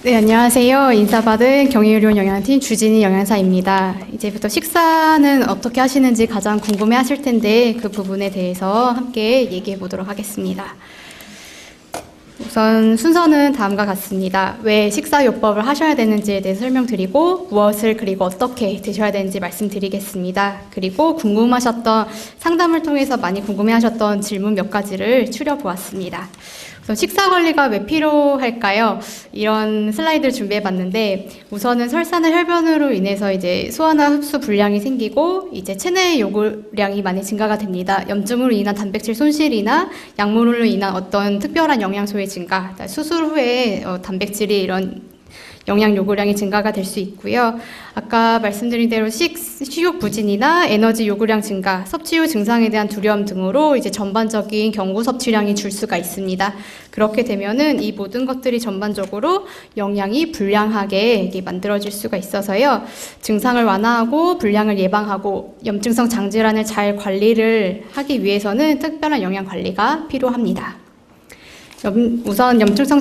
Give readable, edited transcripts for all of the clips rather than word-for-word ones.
네, 안녕하세요. 인사받은 경희의료원 영양팀 주진희 영양사입니다. 이제부터 식사는 어떻게 하시는지 가장 궁금해 하실 텐데 그 부분에 대해서 함께 얘기해 보도록 하겠습니다. 우선 순서는 다음과 같습니다. 왜 식사요법을 하셔야 되는지에 대해 설명드리고 무엇을 그리고 어떻게 드셔야 되는지 말씀드리겠습니다. 그리고 궁금하셨던 상담을 통해서 많이 궁금해하셨던 질문 몇 가지를 추려보았습니다. 우선 식사 관리가 왜 필요할까요? 이런 슬라이드를 준비해봤는데 우선은 설사나 혈변으로 인해서 이제 소화나 흡수 불량이 생기고 이제 체내 요구량이 많이 증가가 됩니다. 염증으로 인한 단백질 손실이나 약물로 인한 어떤 특별한 영양소의 증가, 수술 후에 단백질이 이런 영양 요구량이 증가가 될 수 있고요. 아까 말씀드린 대로 식욕 부진이나 에너지 요구량 증가, 섭취 후 증상에 대한 두려움 등으로 이제 전반적인 경구 섭취량이 줄 수가 있습니다. 그렇게 되면은 이 모든 것들이 전반적으로 영양이 불량하게 만들어질 수가 있어서요. 증상을 완화하고 불량을 예방하고 염증성 장질환을 잘 관리를 하기 위해서는 특별한 영양 관리가 필요합니다. 우선 염증성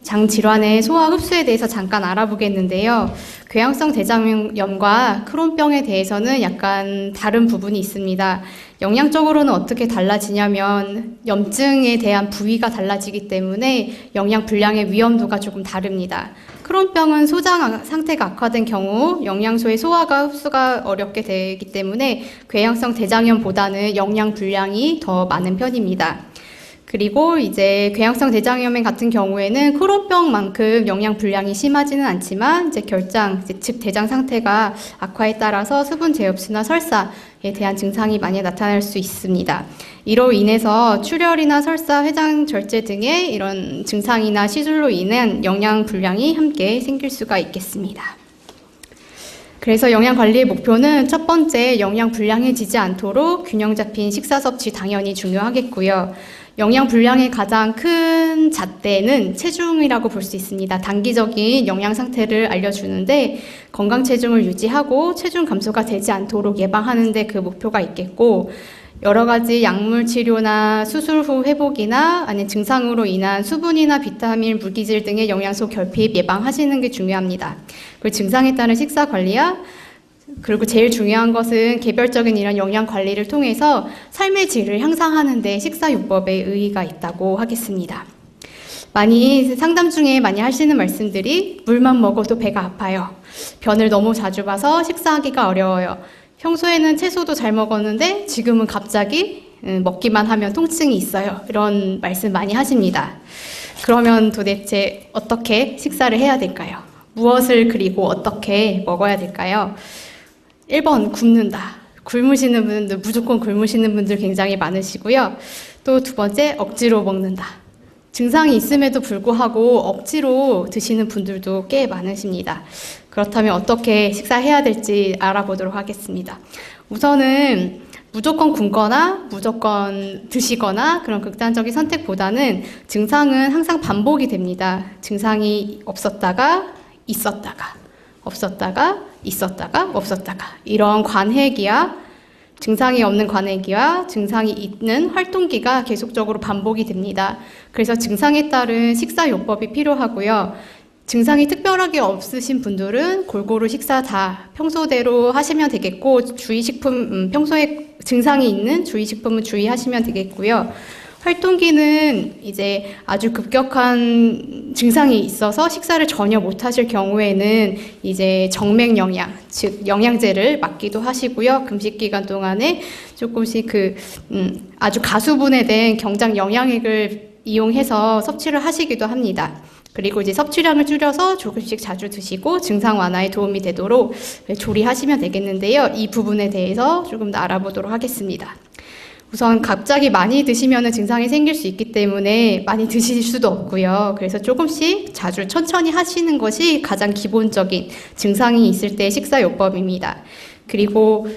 장질환의 소화 흡수에 대해서 잠깐 알아보겠는데요. 궤양성 대장염과 크론병에 대해서는 약간 다른 부분이 있습니다. 영양적으로는 어떻게 달라지냐면 염증에 대한 부위가 달라지기 때문에 영양 불량의 위험도가 조금 다릅니다. 크론병은 소장 상태가 악화된 경우 영양소의 소화가 흡수가 어렵게 되기 때문에 궤양성 대장염보다는 영양 불량이 더 많은 편입니다. 그리고 이제 궤양성 대장염 같은 경우에는 크론병만큼 영양 불량이 심하지는 않지만 이제 결장, 즉 대장 상태가 악화에 따라서 수분 재흡수나 설사에 대한 증상이 많이 나타날 수 있습니다. 이로 인해서 출혈이나 설사, 회장 절제 등의 이런 증상이나 시술로 인한 영양 불량이 함께 생길 수가 있겠습니다. 그래서 영양 관리의 목표는 첫 번째, 영양 불량해지지 않도록 균형 잡힌 식사 섭취 당연히 중요하겠고요. 영양 불량의 가장 큰 잣대는 체중이라고 볼 수 있습니다. 단기적인 영양 상태를 알려주는데 건강 체중을 유지하고 체중 감소가 되지 않도록 예방하는 데 그 목표가 있겠고, 여러 가지 약물 치료나 수술 후 회복이나 아니면 증상으로 인한 수분이나 비타민, 물기질 등의 영양소 결핍 예방하시는 게 중요합니다. 그리고 증상에 따른 식사 관리야, 그리고 제일 중요한 것은 개별적인 이런 영양 관리를 통해서 삶의 질을 향상하는 데 식사요법에 의의가 있다고 하겠습니다. 많이 상담 중에 많이 하시는 말씀들이 물만 먹어도 배가 아파요. 변을 너무 자주 봐서 식사하기가 어려워요. 평소에는 채소도 잘 먹었는데 지금은 갑자기 먹기만 하면 통증이 있어요. 이런 말씀 많이 하십니다. 그러면 도대체 어떻게 식사를 해야 될까요? 무엇을 그리고 어떻게 먹어야 될까요? 1번, 굶는다. 굶으시는 분들, 무조건 굶으시는 분들 굉장히 많으시고요. 또 두 번째, 억지로 먹는다. 증상이 있음에도 불구하고 억지로 드시는 분들도 꽤 많으십니다. 그렇다면 어떻게 식사해야 될지 알아보도록 하겠습니다. 우선은 무조건 굶거나 무조건 드시거나 그런 극단적인 선택보다는 증상은 항상 반복이 됩니다. 증상이 없었다가 있었다가 없었다가 있었다가 없었다가, 이런 관해기와 증상이 없는 관해기와 증상이 있는 활동기가 계속적으로 반복이 됩니다. 그래서 증상에 따른 식사요법이 필요하고요. 증상이 특별하게 없으신 분들은 골고루 식사 다 평소대로 하시면 되겠고, 주의식품, 평소에 증상이 있는 주의식품은 주의하시면 되겠고요. 활동기는 이제 아주 급격한 증상이 있어서 식사를 전혀 못 하실 경우에는 이제 정맥 영양, 즉 영양제를 맞기도 하시고요. 금식 기간 동안에 조금씩 아주 가수분해된 경장 영양액을 이용해서 섭취를 하시기도 합니다. 그리고 이제 섭취량을 줄여서 조금씩 자주 드시고 증상 완화에 도움이 되도록 조리하시면 되겠는데요. 이 부분에 대해서 조금 더 알아보도록 하겠습니다. 우선 갑자기 많이 드시면 증상이 생길 수 있기 때문에 많이 드실 수도 없고요. 그래서 조금씩 자주 천천히 하시는 것이 가장 기본적인 증상이 있을 때 식사요법입니다. 그리고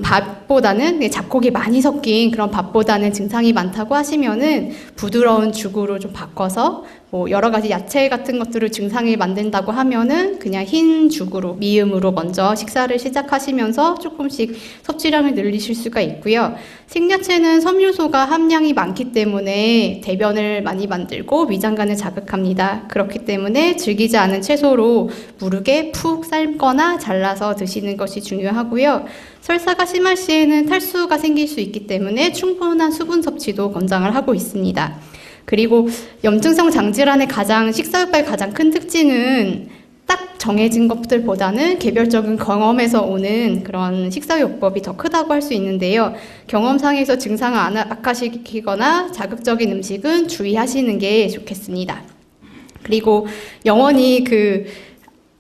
밥보다는 잡곡이 많이 섞인 그런 밥보다는 증상이 많다고 하시면은 부드러운 죽으로 좀 바꿔서 뭐 여러 가지 야채 같은 것들을 증상을 만든다고 하면은 그냥 흰 죽으로, 미음으로 먼저 식사를 시작하시면서 조금씩 섭취량을 늘리실 수가 있고요. 생야채는 섬유소가 함량이 많기 때문에 대변을 많이 만들고 위장관을 자극합니다. 그렇기 때문에 질기지 않은 채소로 무르게 푹 삶거나 잘라서 드시는 것이 중요하고요. 설사가 심할 시에는 탈수가 생길 수 있기 때문에 충분한 수분 섭취도 권장을 하고 있습니다. 그리고 염증성 장질환의 식사요법의 가장 큰 특징은 딱 정해진 것들보다는 개별적인 경험에서 오는 그런 식사요법이 더 크다고 할 수 있는데요. 경험상에서 증상을 악화시키거나 자극적인 음식은 주의하시는 게 좋겠습니다. 그리고 영원히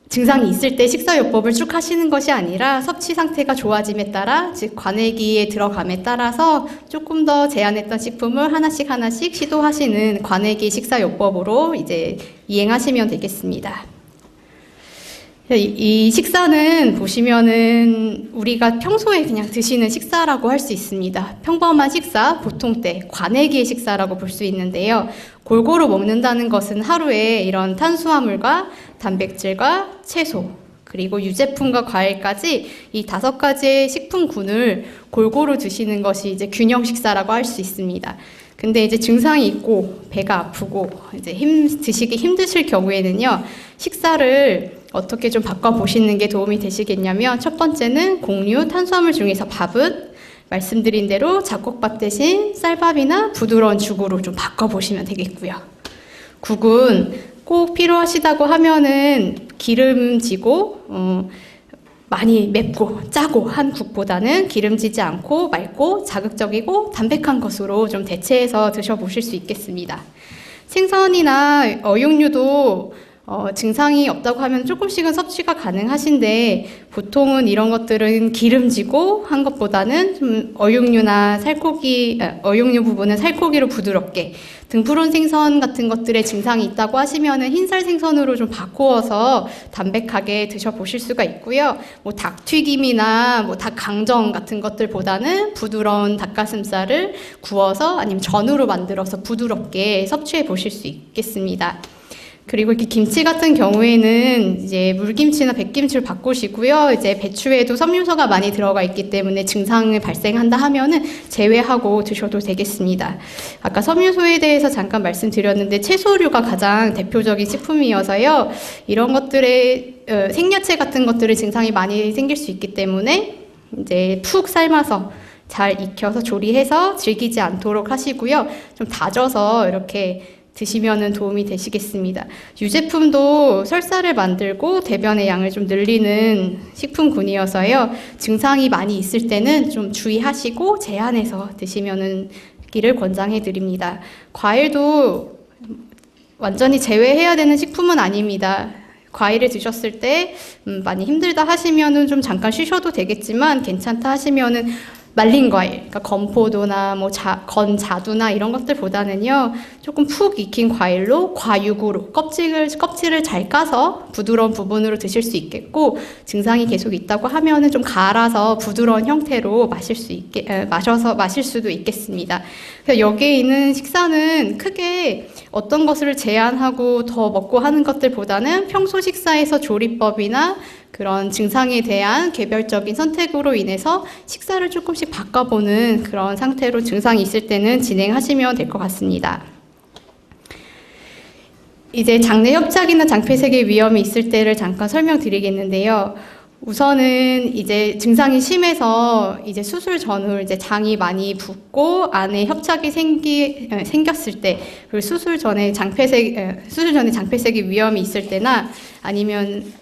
증상이 있을 때 식사요법을 쭉 하시는 것이 아니라 섭취 상태가 좋아짐에 따라, 즉 관해기에 들어감에 따라서 조금 더 제한했던 식품을 하나씩 시도하시는 관해기 식사요법으로 이제 이행하시면 되겠습니다. 이 식사는 보시면은 우리가 평소에 그냥 드시는 식사라고 할 수 있습니다. 평범한 식사, 보통 때 관해기의 식사라고 볼 수 있는데요. 골고루 먹는다는 것은 하루에 이런 탄수화물과 단백질과 채소, 그리고 유제품과 과일까지 이 5가지의 식품군을 골고루 드시는 것이 이제 균형 식사라고 할 수 있습니다. 근데 이제 증상이 있고 배가 아프고 이제 드시기 힘드실 경우에는요, 식사를 어떻게 좀 바꿔보시는 게 도움이 되시겠냐면, 첫 번째는 곡류, 탄수화물 중에서 밥은 말씀드린 대로 잡곡밥 대신 쌀밥이나 부드러운 죽으로 좀 바꿔보시면 되겠고요. 국은 꼭 필요하시다고 하면은 기름지고 많이 맵고 짜고 한 국보다는 기름지지 않고 맑고 자극적이고 담백한 것으로 좀 대체해서 드셔보실 수 있겠습니다. 생선이나 어육류도 증상이 없다고 하면 조금씩은 섭취가 가능하신데, 보통은 이런 것들은 기름지고 한 것보다는 좀 어육류 부분은 살코기로 부드럽게, 등푸른 생선 같은 것들의 증상이 있다고 하시면은 흰살 생선으로 좀 바꾸어서 담백하게 드셔보실 수가 있고요. 뭐 닭튀김이나 뭐 닭강정 같은 것들보다는 부드러운 닭가슴살을 구워서 아니면 전으로 만들어서 부드럽게 섭취해 보실 수 있겠습니다. 그리고 이렇게 김치 같은 경우에는 이제 물김치나 백김치를 바꾸시고요. 이제 배추에도 섬유소가 많이 들어가 있기 때문에 증상을 발생한다 하면은 제외하고 드셔도 되겠습니다. 아까 섬유소에 대해서 잠깐 말씀드렸는데 채소류가 가장 대표적인 식품이어서요. 이런 것들의 생야채 같은 것들의 증상이 많이 생길 수 있기 때문에 이제 푹 삶아서 잘 익혀서 조리해서 질기지 않도록 하시고요. 좀 다져서 이렇게 드시면은 도움이 되시겠습니다. 유제품도 설사를 만들고 대변의 양을 좀 늘리는 식품군이어서요. 증상이 많이 있을 때는 좀 주의하시고 제한해서 드시면은 기를 권장해 드립니다. 과일도 완전히 제외해야 되는 식품은 아닙니다. 과일을 드셨을 때 많이 힘들다 하시면은 좀 잠깐 쉬셔도 되겠지만, 괜찮다 하시면은 말린 과일, 그러니까 건포도나 뭐 건자두나 이런 것들보다는요, 조금 푹 익힌 과일로 과육으로 껍질을 잘 까서 부드러운 부분으로 드실 수 있겠고, 증상이 계속 있다고 하면은 좀 갈아서 부드러운 형태로 마실 수도 있겠습니다. 그래서 여기에 있는 식사는 크게 어떤 것을 제한하고 더 먹고 하는 것들보다는 평소 식사에서 조리법이나 그런 증상에 대한 개별적인 선택으로 인해서 식사를 조금씩 바꿔보는 그런 상태로 증상이 있을 때는 진행하시면 될 것 같습니다. 이제 장내 협착이나 장폐색의 위험이 있을 때를 잠깐 설명드리겠는데요. 우선은 이제 증상이 심해서 이제 수술 전후 이제 장이 많이 붓고 안에 협착이 생겼을 때, 그리고 수술 전에 장폐색의 위험이 있을 때나, 아니면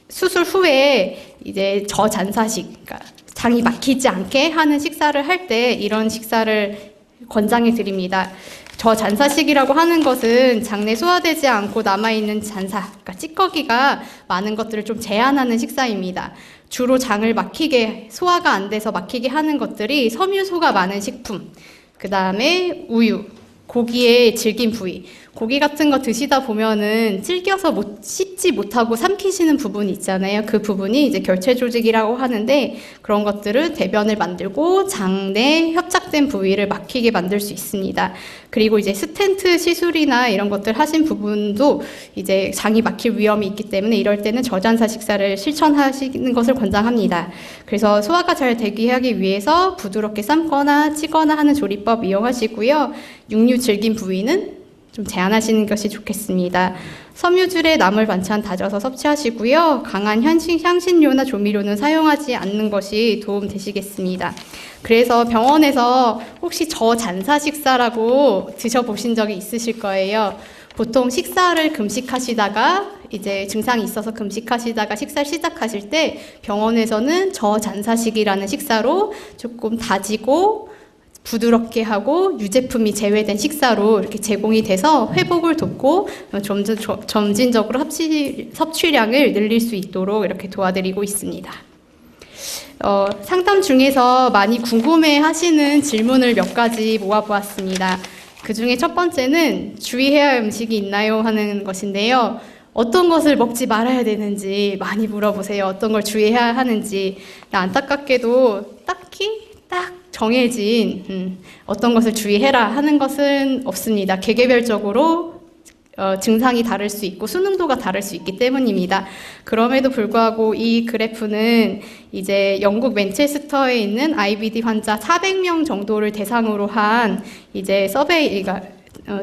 수술 후에 이제 저잔사식, 그러니까 장이 막히지 않게 하는 식사를 할 때 이런 식사를 권장해 드립니다. 저잔사식이라고 하는 것은 장내 소화되지 않고 남아있는 잔사, 그러니까 찌꺼기가 많은 것들을 좀 제한하는 식사입니다. 주로 장을 소화가 안 돼서 막히게 하는 것들이 섬유소가 많은 식품, 그 다음에 우유, 고기의 질긴 부위, 고기 같은 거 드시다 보면은 질겨서 씹지 못하고 삼키시는 부분이 있잖아요. 그 부분이 이제 결체 조직이라고 하는데 그런 것들을 대변을 만들고 장내 협착된 부위를 막히게 만들 수 있습니다. 그리고 이제 스텐트 시술이나 이런 것들 하신 부분도 이제 장이 막힐 위험이 있기 때문에 이럴 때는 저잔사 식사를 실천하시는 것을 권장합니다. 그래서 소화가 잘 되게 하기 위해서 부드럽게 삶거나 찌거나 하는 조리법 이용하시고요. 육류 질긴 부위는 좀 제한하시는 것이 좋겠습니다. 섬유질의 나물 반찬 다져서 섭취하시고요. 강한 향신료나 조미료는 사용하지 않는 것이 도움 되시겠습니다. 그래서 병원에서 혹시 저잔사 식사라고 드셔보신 적이 있으실 거예요. 보통 식사를 금식하시다가 이제 증상이 있어서 금식하시다가 식사를 시작하실 때 병원에서는 저잔사식이라는 식사로 조금 다지고 부드럽게 하고 유제품이 제외된 식사로 이렇게 제공이 돼서 회복을 돕고 점진적으로 섭취량을 늘릴 수 있도록 이렇게 도와드리고 있습니다. 상담 중에서 많이 궁금해 하시는 질문을 몇 가지 모아보았습니다. 그 중에 첫 번째는 주의해야 할 음식이 있나요? 하는 것인데요. 어떤 것을 먹지 말아야 되는지 많이 물어보세요. 어떤 걸 주의해야 하는지. 안타깝게도 딱히 딱 정해진 어떤 것을 주의해라 하는 것은 없습니다. 개개별적으로 증상이 다를 수 있고 수능도가 다를 수 있기 때문입니다. 그럼에도 불구하고 이 그래프는 이제 영국 맨체스터에 있는 IBD 환자 400명 정도를 대상으로 한 이제 서베이가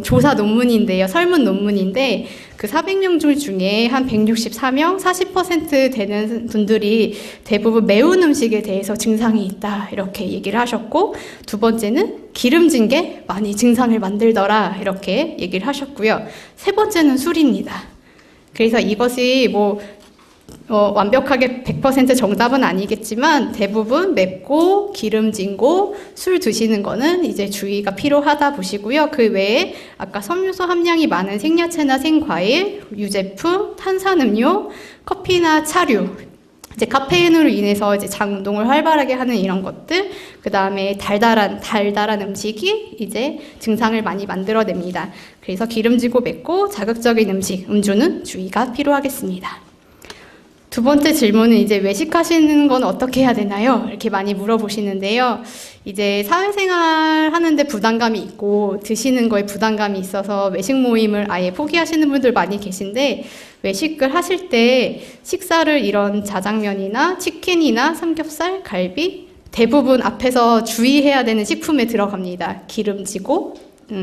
조사 논문인데요. 설문 논문인데 그 400명 중에 한 164명, 40% 되는 분들이 대부분 매운 음식에 대해서 증상이 있다 이렇게 얘기를 하셨고, 두 번째는 기름진 게 많이 증상을 만들더라 이렇게 얘기를 하셨고요. 세 번째는 술입니다. 그래서 이것이 완벽하게 100% 정답은 아니겠지만 대부분 맵고 기름진 거, 술 드시는 거는 이제 주의가 필요하다 보시고요. 그 외에 아까 섬유소 함량이 많은 생야채나 생과일, 유제품, 탄산음료, 커피나 차류, 이제 카페인으로 인해서 이제 장 운동을 활발하게 하는 이런 것들, 그 다음에 달달한 음식이 이제 증상을 많이 만들어냅니다. 그래서 기름지고 맵고 자극적인 음주는 주의가 필요하겠습니다. 두 번째 질문은 이제 외식하시는 건 어떻게 해야 되나요? 이렇게 많이 물어보시는데요. 이제 사회생활 하는데 부담감이 있고 드시는 거에 부담감이 있어서 외식 모임을 아예 포기하시는 분들 많이 계신데, 외식을 하실 때 식사를 이런 자장면이나 치킨이나 삼겹살, 갈비 대부분 앞에서 주의해야 되는 식품에 들어갑니다. 기름지고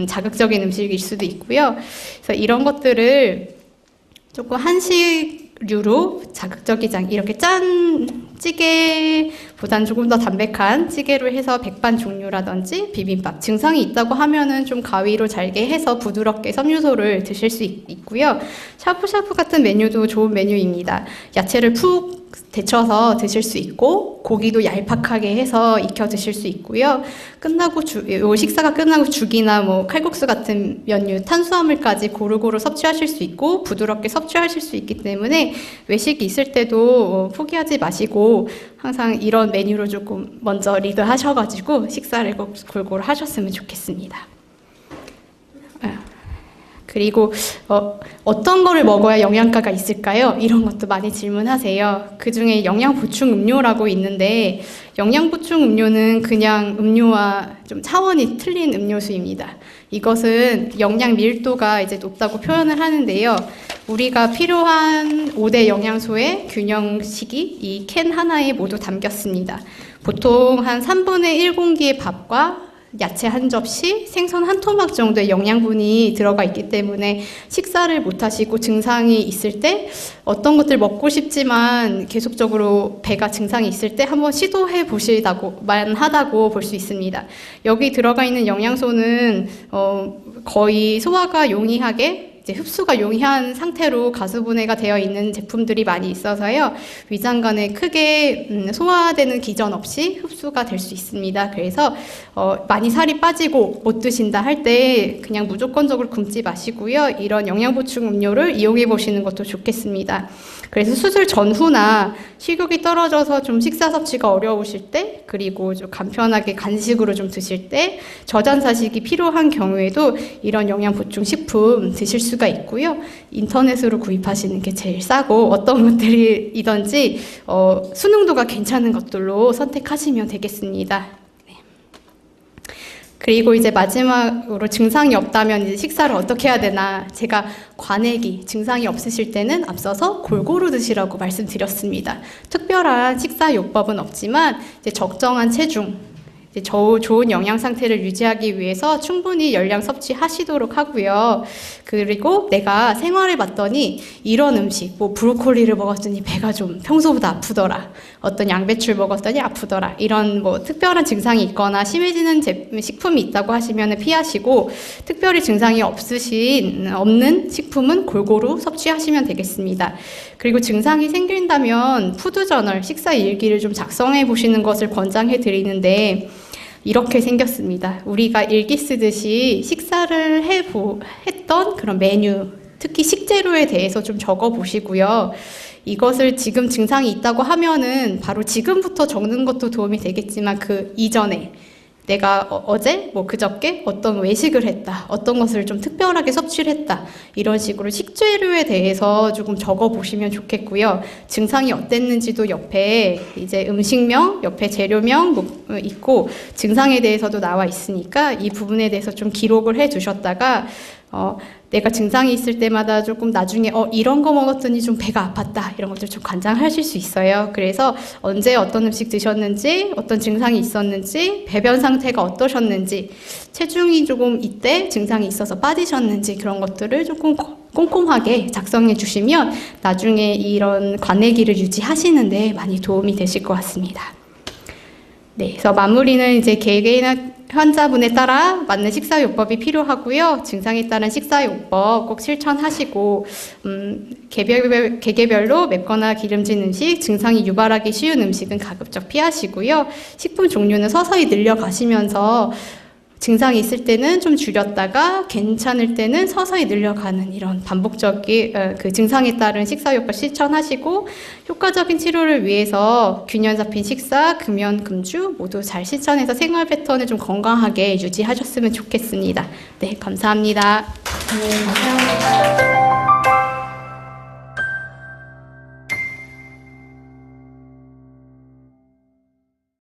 자극적인 음식일 수도 있고요. 그래서 이런 것들을 조금 한식류로 자극적이지 않게 이렇게 짠 찌개보단 조금 더 담백한 찌개로 해서 백반 종류라든지 비빔밥, 증상이 있다고 하면은 좀 가위로 잘게 해서 부드럽게 섬유소를 드실 수 있고요. 샤브샤브 같은 메뉴도 좋은 메뉴입니다. 야채를 푹 데쳐서 드실 수 있고 고기도 얄팍하게 해서 익혀 드실 수 있고요. 식사가 끝나고 죽이나 칼국수 같은 면류, 탄수화물까지 고루고루 섭취하실 수 있고 부드럽게 섭취하실 수 있기 때문에 외식이 있을 때도 포기하지 마시고 항상 이런 메뉴로 조금 먼저 리드하셔가지고 식사를 골고루 하셨으면 좋겠습니다. 그리고 어떤 거를 먹어야 영양가가 있을까요? 이런 것도 많이 질문하세요. 그중에 영양보충 음료라고 있는데, 영양보충 음료는 그냥 음료와 좀 차원이 틀린 음료수입니다. 이것은 영양 밀도가 이제 높다고 표현을 하는데요. 우리가 필요한 5대 영양소의 균형식이 이 캔 하나에 모두 담겼습니다. 보통 한 3분의 1공기의 밥과 야채 한 접시, 생선 한 토막 정도의 영양분이 들어가 있기 때문에 식사를 못 하시고 증상이 있을 때 어떤 것들 먹고 싶지만 계속적으로 배가 증상이 있을 때 한번 시도해 보시다고만 하다고 볼 수 있습니다. 여기 들어가 있는 영양소는 거의 소화가 용이하게 흡수가 용이한 상태로 가수분해가 되어 있는 제품들이 많이 있어서요. 위장관에 크게 소화되는 기전 없이 흡수가 될 수 있습니다. 그래서 많이 살이 빠지고 못 드신다 할 때 그냥 무조건적으로 굶지 마시고요. 이런 영양보충 음료를 이용해 보시는 것도 좋겠습니다. 그래서 수술 전후나 식욕이 떨어져서 좀 식사 섭취가 어려우실 때, 그리고 좀 간편하게 간식으로 좀 드실 때, 저잔사식이 필요한 경우에도 이런 영양 보충 식품 드실 수가 있고요. 인터넷으로 구입하시는 게 제일 싸고, 어떤 것들이든지 수능도가 괜찮은 것들로 선택하시면 되겠습니다. 그리고 이제 마지막으로 증상이 없다면 이제 식사를 어떻게 해야 되나, 제가 관액이 증상이 없으실 때는 앞서서 골고루 드시라고 말씀드렸습니다. 특별한 식사 요법은 없지만 이제 적정한 체중, 이제 좋은 영양 상태를 유지하기 위해서 충분히 열량 섭취하시도록 하고요. 그리고 내가 생활해 봤더니 이런 음식, 뭐 브로콜리를 먹었더니 배가 좀 평소보다 아프더라, 어떤 양배추를 먹었더니 아프더라, 이런 뭐 특별한 증상이 있거나 심해지는 식품이 있다고 하시면 피하시고, 특별히 증상이 없는 식품은 골고루 섭취하시면 되겠습니다. 그리고 증상이 생긴다면 푸드저널, 식사 일기를 좀 작성해 보시는 것을 권장해 드리는데, 이렇게 생겼습니다. 우리가 일기 쓰듯이 식사를 했던 그런 메뉴, 특히 식재료에 대해서 좀 적어 보시고요. 이것을 지금 증상이 있다고 하면은 바로 지금부터 적는 것도 도움이 되겠지만, 그 이전에 내가 어제, 뭐 그저께 어떤 외식을 했다, 어떤 것을 좀 특별하게 섭취를 했다, 이런 식으로 식재료에 대해서 조금 적어 보시면 좋겠고요. 증상이 어땠는지도 옆에 이제 음식명, 옆에 재료명 뭐 있고 증상에 대해서도 나와 있으니까 이 부분에 대해서 좀 기록을 해 두셨다가 내가 증상이 있을 때마다 조금 나중에 이런 거 먹었더니 좀 배가 아팠다, 이런 것들 좀 관장하실 수 있어요. 그래서 언제 어떤 음식 드셨는지, 어떤 증상이 있었는지, 배변 상태가 어떠셨는지, 체중이 조금 이때 증상이 있어서 빠지셨는지, 그런 것들을 조금 꼼꼼하게 작성해 주시면 나중에 이런 관내기를 유지하시는데 많이 도움이 되실 것 같습니다. 네, 그래서 마무리는 이제 개개인 환자분에 따라 맞는 식사요법이 필요하고요. 증상에 따른 식사요법 꼭 실천하시고, 개개별로 맵거나 기름진 음식, 증상이 유발하기 쉬운 음식은 가급적 피하시고요. 식품 종류는 서서히 늘려가시면서 증상이 있을 때는 좀 줄였다가 괜찮을 때는 서서히 늘려가는 이런 반복적인 그 증상에 따른 식사요법 실천하시고, 효과적인 치료를 위해서 균형 잡힌 식사, 금연, 금주 모두 잘 실천해서 생활 패턴을 좀 건강하게 유지하셨으면 좋겠습니다. 네, 감사합니다. 네, 감사합니다.